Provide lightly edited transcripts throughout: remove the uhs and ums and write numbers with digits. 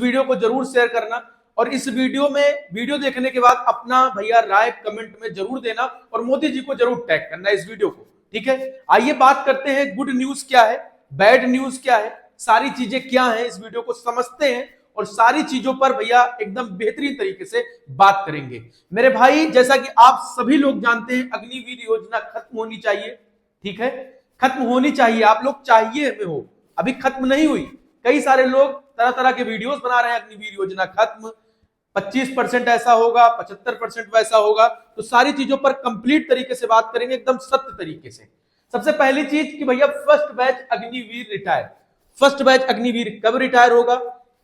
Video को जरूर share करना और इस वीडियो देखने के बाद अपना भैया राय कमेंट में जरूर देना और मोदी जी को जरूर टैग करना इस वीडियो को। ठीक है, आइए बात करते हैं गुड न्यूज क्या है, बैड न्यूज क्या है, सारी चीजें क्या है, इस वीडियो को समझते हैं और सारी चीजों पर भैया एकदम बेहतरीन तरीके से बात करेंगे। मेरे भाई, जैसा कि आप सभी लोग जानते हैं, अग्निवीर योजना खत्म होनी चाहिए। ठीक है, खत्म होनी चाहिए, आप लोग चाहिए में हो, अभी खत्म नहीं हुई। कई सारे लोग तरह तरह के वीडियोस बना रहे हैं, अग्निवीर योजना खत्म, 25% ऐसा होगा, 75% वैसा होगा। तो सारी चीजों पर कंप्लीट तरीके से बात करेंगे, एकदम सत्य तरीके से। सबसे पहली चीज कि भैया first batch Agniveer retire, first batch Agniveer कब रिटायर होगा,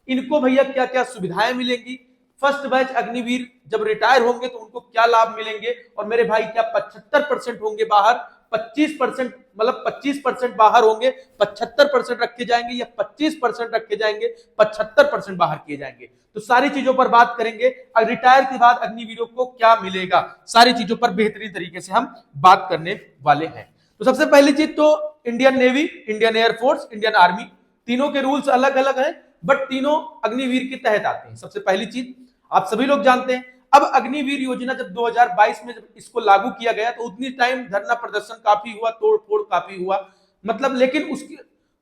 इनको भैया क्या क्या सुविधाएं मिलेंगी, फर्स्ट बैच अग्निवीर जब रिटायर होंगे तो उनको क्या लाभ मिलेंगे, और मेरे भाई क्या 75% होंगे बाहर, 25% मतलब 25% बाहर होंगे, 75% रखे जाएंगे या 25% रखे जाएंगे, 75% बाहर किए जाएंगे। तो सारी चीजों पर बात करेंगे, रिटायर के बाद अग्निवीरों को क्या मिलेगा, सारी चीजों पर बेहतरीन तरीके से हम बात करने वाले हैं। तो सबसे पहली चीज तो Indian navy, Indian air force, Indian army, तीनों के रूल्स अलग अलग हैं बट तीनों अग्निवीर के तहत आते हैं। सबसे पहली चीज आप सभी लोग जानते हैं, अब अग्निवीर योजना जब 2022 में जब इसको लागू किया गया तो उतनी टाइम धरना प्रदर्शन काफी हुआ, तोड़ फोड़ काफी हुआ, मतलब लेकिन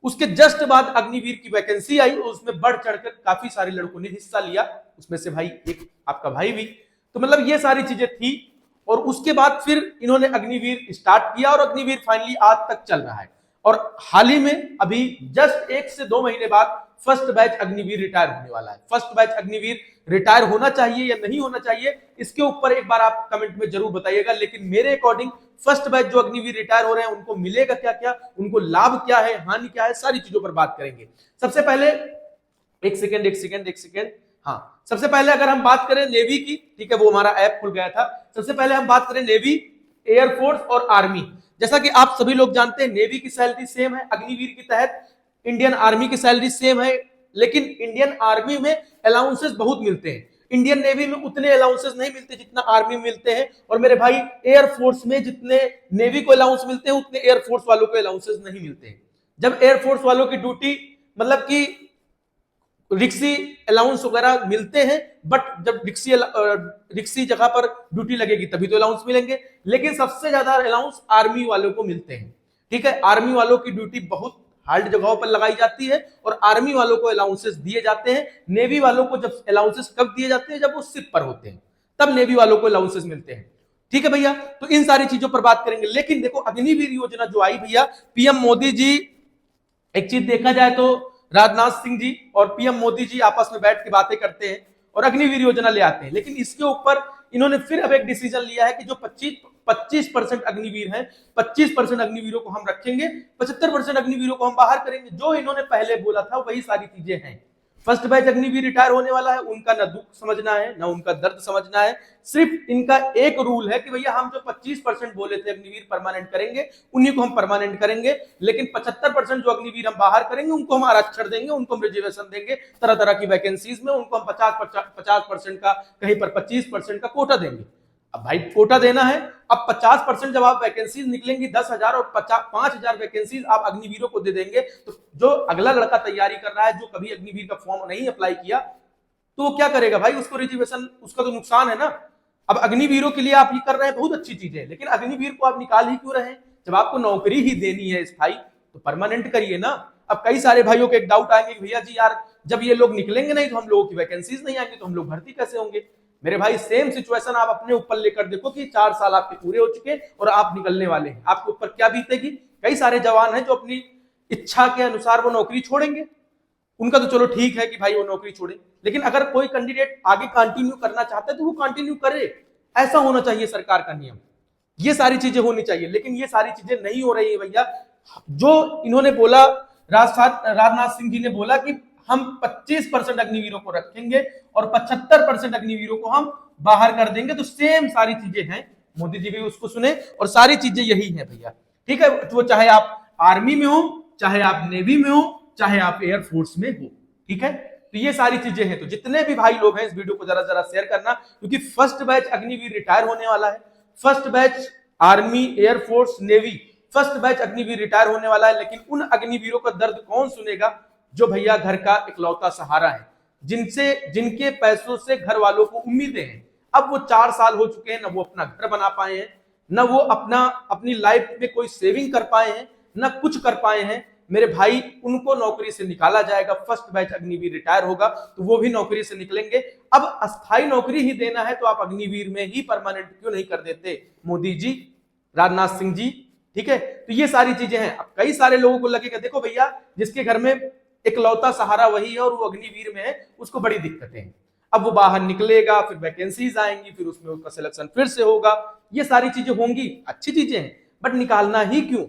उसके जस्ट बाद अग्निवीर की वैकेंसी आई और उसमें बढ़ चढ़कर काफी सारे लड़कों ने हिस्सा लिया, उसमें से भाई एक आपका भाई भी। तो मतलब ये सारी चीजें थी और उसके बाद फिर इन्होंने अग्निवीर स्टार्ट किया और अग्निवीर फाइनली आज तक चल रहा है। और हाल ही में अभी जस्ट 1 से 2 महीने बाद फर्स्ट बैच अग्निवीर रिटायर होने वाला है। फर्स्ट बैच अग्निवीर रिटायर होना चाहिए या नहीं होना चाहिए, इसके ऊपर एक बार आप कमेंट में जरूर बताइएगा। लेकिन मेरे अकॉर्डिंग फर्स्ट बैच जो अग्निवीर रिटायर हो रहे हैं उनको मिलेगा क्या क्या, उनको लाभ क्या है, हानि क्या है, सारी चीजों पर बात करेंगे। सबसे पहले एक सेकेंड, हाँ, सबसे पहले अगर हम बात करें नेवी की, ठीक है, वो हमारा ऐप खुल गया था। सबसे पहले हम बात करें नेवी, एयरफोर्स और आर्मी। जैसा कि आप सभी लोग जानते हैं, नेवी की सैलरी सेम है अग्निवीर के तहत, इंडियन आर्मी की सैलरी सेम है, लेकिन इंडियन आर्मी में अलाउंसेस बहुत मिलते हैं, इंडियन नेवी में उतने अलाउंसेस नहीं मिलते जितना आर्मी में मिलते हैं। और मेरे भाई एयरफोर्स में जितने नेवी को अलाउंस मिलते हैं उतने एयरफोर्स वालों को अलाउंसेस नहीं मिलते हैं। जब एयरफोर्स वालों की ड्यूटी मतलब कि रिक्सी अलाउंस वगैरह मिलते हैं, बट जब रिक्सी जगह पर ड्यूटी लगेगी तभी तो अलाउंस मिलेंगे, लेकिन सबसे ज्यादा अलाउंस आर्मी वालों को मिलते हैं। ठीक है, आर्मी वालों की ड्यूटी बहुत हार्ड जगहों पर लगाई जाती है और आर्मी वालों को अलाउंसेस दिए जाते हैं। नेवी वालों को जब अलाउंसेस कब दिए जाते हैं, जब वो शिप पर होते हैं, तब नेवी वालों को अलाउंसेस मिलते हैं। ठीक है भैया, तो इन सारी चीजों पर बात करेंगे। लेकिन देखो अग्निवीर योजना जो आई भैया, पीएम मोदी जी, एक चीज देखा जाए तो राजनाथ सिंह जी और पीएम मोदी जी आपस में बैठ के बातें करते हैं और अग्निवीर योजना ले आते हैं। लेकिन इसके ऊपर इन्होंने फिर अब एक डिसीजन लिया है कि जो 25% अग्निवीर हैं, 25% अग्निवीरों को हम रखेंगे, 75% अग्निवीरों को हम बाहर करेंगे। जो इन्होंने पहले बोला था वही सारी चीजें हैं। फर्स्ट बैच अग्निवीर रिटायर होने वाला है, उनका न दुख समझना है न उनका दर्द समझना है, सिर्फ इनका एक रूल है कि भैया हम जो 25% बोले थे अग्निवीर परमानेंट करेंगे, उन्हीं को हम परमानेंट करेंगे, लेकिन 75% जो अग्निवीर हम बाहर करेंगे उनको हम आरक्षण देंगे, उनको हम रिजर्वेशन देंगे, तरह तरह की वैकेंसीज में उनको हम 50% का, कहीं पर 25% का कोटा देंगे। अब भाई कोटा देना है, अब 50% जब आप वैकेंसीज निकलेंगी 10,000 और 5,000 वैकेंसीज आप अग्निवीरों को दे देंगे, तो जो अगला लड़का तैयारी कर रहा है, जो कभी अग्निवीर का फॉर्म नहीं अप्लाई किया, तो वो क्या करेगा भाई, उसको रिजर्वेशन, उसका तो नुकसान है ना। अब अग्निवीरों के लिए आप ये कर रहे हैं, बहुत अच्छी चीज है, लेकिन अग्निवीर को आप निकाल ही क्यों रहे हैं? जब आपको नौकरी ही देनी है स्थायी, तो परमानेंट करिए ना। अब कई सारे भाइयों के एक डाउट आएंगे, भैया जी यार जब ये लोग निकलेंगे नहीं तो हम लोगों की वैकेंसीज नहीं आएंगी, तो हम लोग भर्ती कैसे होंगे? मेरे भाई सेम सिचुएशन आप अपने ऊपर लेकर देखो कि 4 साल आपके पूरे हो चुके और आप निकलने वाले हैं, आपके ऊपर क्या बीतेगी। कई सारे जवान हैं जो अपनी इच्छा के अनुसार वो नौकरी छोड़ेंगे, उनका तो चलो ठीक है कि भाई वो नौकरी छोड़े, लेकिन अगर कोई कैंडिडेट आगे कंटिन्यू करना चाहता है तो वो कंटिन्यू करे, ऐसा होना चाहिए सरकार का नियम। ये सारी चीजें होनी चाहिए, लेकिन ये सारी चीजें नहीं हो रही है भैया। जो इन्होंने बोला, राजनाथ सिंह जी ने बोला कि हम 25% अग्निवीरों को रखेंगे और 75% अग्निवीरों को हम बाहर कर देंगे, तो सेम सारी चीजें हैं, मोदी जी भी उसको सुने और सारी चीजें यही है भैया। ठीक है, तो चाहे आप आर्मी में हो, चाहे आप नेवी में हो, चाहे आप एयरफोर्स में हो, ठीक है, तो ये सारी चीजें हैं। तो जितने भी भाई लोग हैं इस वीडियो को जरा जरा शेयर करना, क्योंकि फर्स्ट बैच अग्निवीर रिटायर होने वाला है, first batch army, air force, navy, first batch Agniveer retire होने वाला है। लेकिन उन अग्निवीरों का दर्द कौन सुनेगा जो भैया घर का इकलौता सहारा है, जिनके पैसों से घर वालों को उम्मीदें हैं। अब वो 4 साल हो चुके हैं, ना वो अपना घर बना पाए हैं, ना वो अपनी लाइफ में कोई सेविंग कर पाए हैं, ना कुछ कर पाए हैं। मेरे भाई, उनको नौकरी से निकाला जाएगा। फर्स्ट बैच अग्निवीर रिटायर होगा तो वो भी नौकरी से निकलेंगे। अब अस्थाई नौकरी ही देना है तो आप अग्निवीर में ही परमानेंट क्यों नहीं कर देते मोदी जी, राजनाथ सिंह जी? ठीक है, तो ये सारी चीजें हैं। अब कई सारे लोगों को लगेगा देखो भैया, जिसके घर में इकलौता सहारा वही है और वो अग्निवीर में है, उसको बड़ी दिक्कतें हैं। अब वो बाहर निकलेगा, फिर वैकेंसीज आएंगी, फिर उसमें उसका सिलेक्शन फिर से होगा। ये सारी चीजें होंगी, अच्छी चीजें हैं, बट निकालना ही क्यों?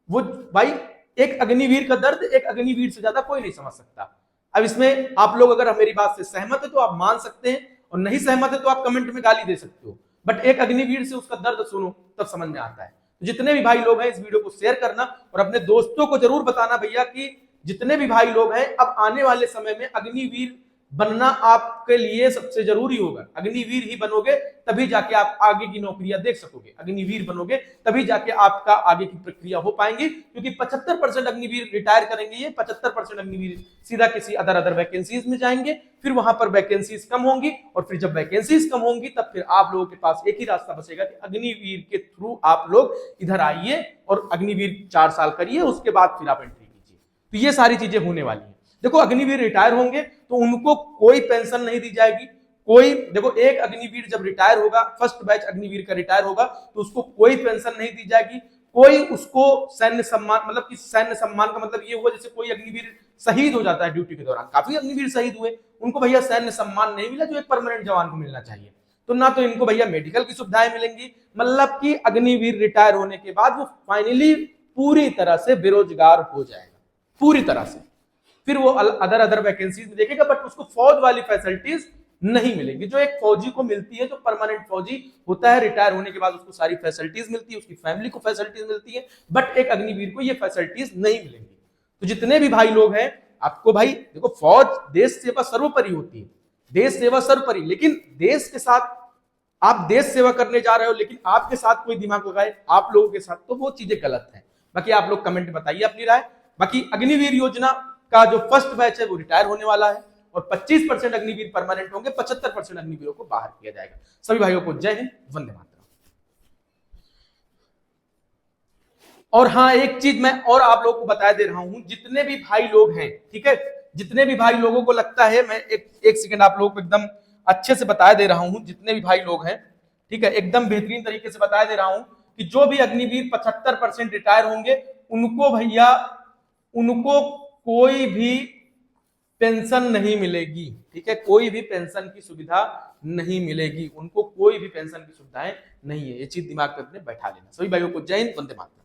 वो भाई, एक अग्निवीर का दर्द एक अग्निवीर से ज्यादा कोई नहीं समझ सकता। अब इसमें आप लोग अगर मेरी बात से सहमत है तो आप मान सकते हैं, और नहीं सहमत है तो आप कमेंट में गाली दे सकते हो, बट एक अग्निवीर से उसका दर्द सुनो तब समझ में आता है। तो जितने भी भाई लोग हैं, इस वीडियो को शेयर करना और अपने दोस्तों को जरूर बताना भैया कि जितने भी भाई लोग हैं, अब आने वाले समय में अग्निवीर बनना आपके लिए सबसे जरूरी होगा। अग्निवीर ही बनोगे तभी जाके आप आगे की नौकरियां देख सकोगे। अग्निवीर बनोगे तभी जाके आपका आगे की प्रक्रिया हो पाएंगी, क्योंकि 75% अग्निवीर रिटायर करेंगे। ये 75% अग्निवीर सीधा किसी अदर वैकेंसीज में जाएंगे, फिर वहां पर वैकेंसीज कम होंगी, और फिर जब वैकेंसीज कम होंगी तब फिर आप लोगों के पास एक ही रास्ता बचेगा कि अग्निवीर के थ्रू आप लोग इधर आइए और अग्निवीर 4 साल करिए, उसके बाद फिर आप एंट्री कीजिए। तो ये सारी चीजें होने वाली है। देखो, अग्निवीर रिटायर होंगे तो उनको कोई पेंशन नहीं दी जाएगी। कोई, देखो, एक अग्निवीर जब रिटायर होगा, फर्स्ट बैच अग्निवीर का रिटायर होगा, तो उसको कोई पेंशन नहीं दी जाएगी। कोई उसको सैन्य सम्मान, मतलब कि सैन्य सम्मान का मतलब ये हुआ जैसे कोई अग्निवीर शहीद हो जाता है ड्यूटी के दौरान, काफी अग्निवीर शहीद हुए, उनको भैया सैन्य सम्मान नहीं मिला जो एक परमानेंट जवान को मिलना चाहिए। तो ना तो इनको भैया मेडिकल की सुविधाएं मिलेंगी, मतलब कि अग्निवीर रिटायर होने के बाद वो फाइनली पूरी तरह से बेरोजगार हो जाएगा, पूरी तरह से। फिर वो अदर वैकेंसीज में देखेगा, बट उसको फौज वाली फैसिलिटीज नहीं मिलेंगी जो एक फौजी को मिलती है। जो परमानेंट फौजी होता है, रिटायर होने के बाद उसको सारी फैसिलिटीज मिलती है, उसकी फैमिली को फैसिलिटीज मिलती है, बट एक अग्निवीर को ये फैसिलिटीज नहीं मिलेंगी। तो जितने भी भाई लोग हैं, आपको भाई देखो, फौज देश सेवा सर्वोपरि होती है, देश सेवा सर्वोपरि, लेकिन देश के साथ आप देश सेवा करने जा रहे हो, लेकिन आपके साथ कोई दिमाग लगाए आप लोगों के साथ, तो वो चीजें गलत है। बाकी आप लोग कमेंट में बताइए अपनी राय। बाकी अग्निवीर योजना का जो फर्स्ट बैच है वो रिटायर होने वाला है, और 25% अग्निवीर परमानेंट होंगे, 75% अग्निवीरों को बाहर किया जाएगा। सभी भाइयों को जय हिंद, वंदे मातरम। और हाँ, एक चीज मैं और आप लोगों को बता दे रहा हूं, जितने भी भाई लोग हैं, ठीक है, जितने भी भाई लोगों को लगता है, मैं एक सेकंड आप लोगों को एकदम अच्छे से बता दे रहा हूं, जितने भी भाई लोग हैं, ठीक है, एकदम बेहतरीन तरीके से बता दे रहा हूं कि जो भी अग्निवीर 75% रिटायर होंगे, उनको भैया, उनको कोई भी पेंशन नहीं मिलेगी। ठीक है, कोई भी पेंशन की सुविधा नहीं मिलेगी, उनको कोई भी पेंशन की सुविधाएं नहीं है। ये चीज दिमाग में अपने बैठा लेना। सभी भाइयों को जय हिंद, वंदे मातरम।